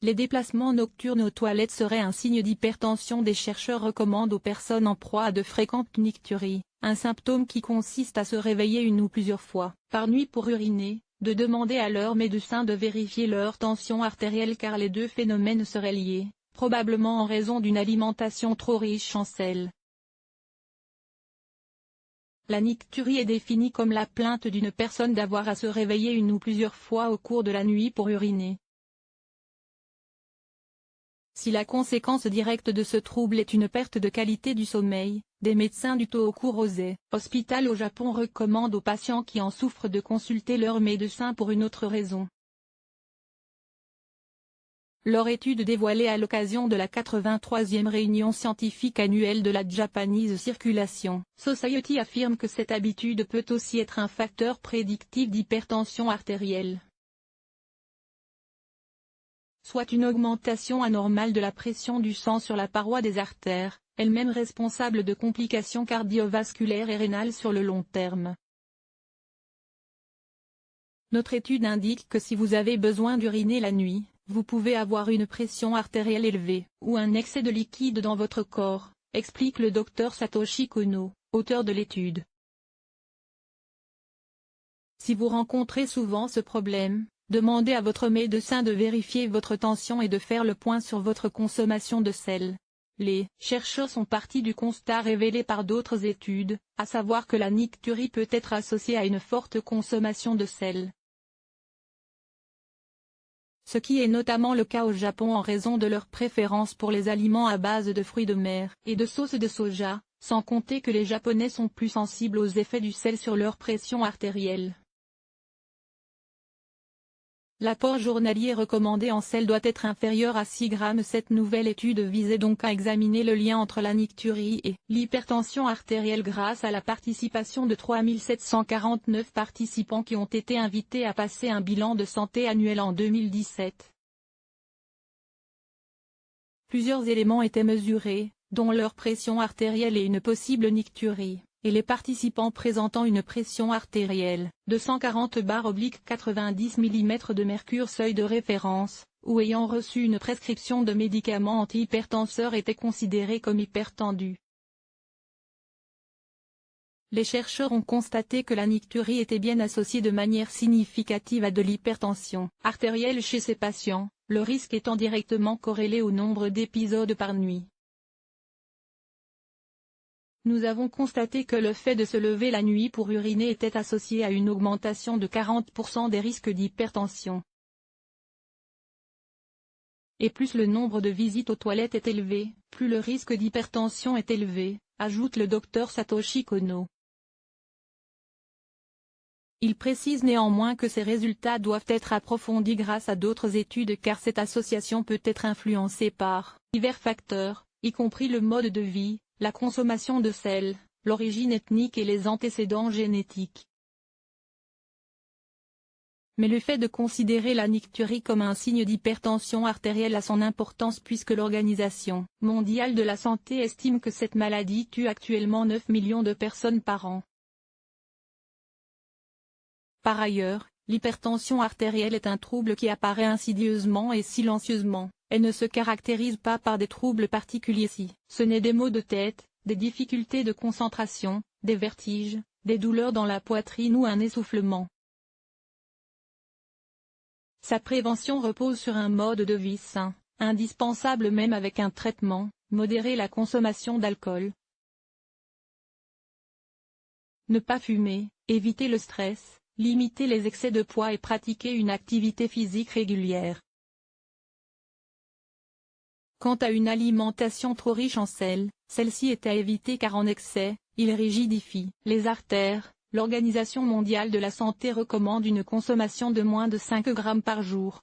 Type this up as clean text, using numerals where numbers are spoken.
Les déplacements nocturnes aux toilettes seraient un signe d'hypertension. Des chercheurs recommandent aux personnes en proie à de fréquentes nicturies, un symptôme qui consiste à se réveiller une ou plusieurs fois par nuit pour uriner, de demander à leur médecin de vérifier leur tension artérielle car les deux phénomènes seraient liés, probablement en raison d'une alimentation trop riche en sel. La nicturie est définie comme la plainte d'une personne d'avoir à se réveiller une ou plusieurs fois au cours de la nuit pour uriner. Si la conséquence directe de ce trouble est une perte de qualité du sommeil, des médecins du Tohoku Hospital au Japon recommandent aux patients qui en souffrent de consulter leur médecin pour une autre raison. Leur étude dévoilée à l'occasion de la 83e réunion scientifique annuelle de la Japanese Circulation Society affirme que cette habitude peut aussi être un facteur prédictif d'hypertension artérielle, soit une augmentation anormale de la pression du sang sur la paroi des artères, elle-même responsable de complications cardiovasculaires et rénales sur le long terme. Notre étude indique que si vous avez besoin d'uriner la nuit, vous pouvez avoir une pression artérielle élevée, ou un excès de liquide dans votre corps, explique le Dr Satoshi Kono, auteur de l'étude. Si vous rencontrez souvent ce problème, demandez à votre médecin de vérifier votre tension et de faire le point sur votre consommation de sel. Les chercheurs sont partis du constat révélé par d'autres études, à savoir que la nicturie peut être associée à une forte consommation de sel. Ce qui est notamment le cas au Japon en raison de leur préférence pour les aliments à base de fruits de mer et de sauce de soja, sans compter que les Japonais sont plus sensibles aux effets du sel sur leur pression artérielle. L'apport journalier recommandé en sel doit être inférieur à 6 grammes. Cette nouvelle étude visait donc à examiner le lien entre la nicturie et l'hypertension artérielle grâce à la participation de 3749 participants qui ont été invités à passer un bilan de santé annuel en 2017. Plusieurs éléments étaient mesurés, dont leur pression artérielle et une possible nicturie, et les participants présentant une pression artérielle de 140/90 mm de mercure seuil de référence, ou ayant reçu une prescription de médicaments antihypertenseurs étaient considérés comme hypertendus. Les chercheurs ont constaté que la nicturie était bien associée de manière significative à de l'hypertension artérielle chez ces patients, le risque étant directement corrélé au nombre d'épisodes par nuit. Nous avons constaté que le fait de se lever la nuit pour uriner était associé à une augmentation de 40% des risques d'hypertension. Et plus le nombre de visites aux toilettes est élevé, plus le risque d'hypertension est élevé, ajoute le Dr Satoshi Kono. Il précise néanmoins que ces résultats doivent être approfondis grâce à d'autres études car cette association peut être influencée par divers facteurs, y compris le mode de vie, la consommation de sel, l'origine ethnique et les antécédents génétiques. Mais le fait de considérer la nicturie comme un signe d'hypertension artérielle a son importance puisque l'Organisation mondiale de la santé estime que cette maladie tue actuellement 9 millions de personnes par an. Par ailleurs, l'hypertension artérielle est un trouble qui apparaît insidieusement et silencieusement. Elle ne se caractérise pas par des troubles particuliers si ce n'est des maux de tête, des difficultés de concentration, des vertiges, des douleurs dans la poitrine ou un essoufflement. Sa prévention repose sur un mode de vie sain, indispensable même avec un traitement, modérer la consommation d'alcool, ne pas fumer, éviter le stress, limiter les excès de poids et pratiquer une activité physique régulière. Quant à une alimentation trop riche en sel, celle-ci est à éviter car en excès, il rigidifie les artères. L'Organisation mondiale de la santé recommande une consommation de moins de 5 grammes par jour,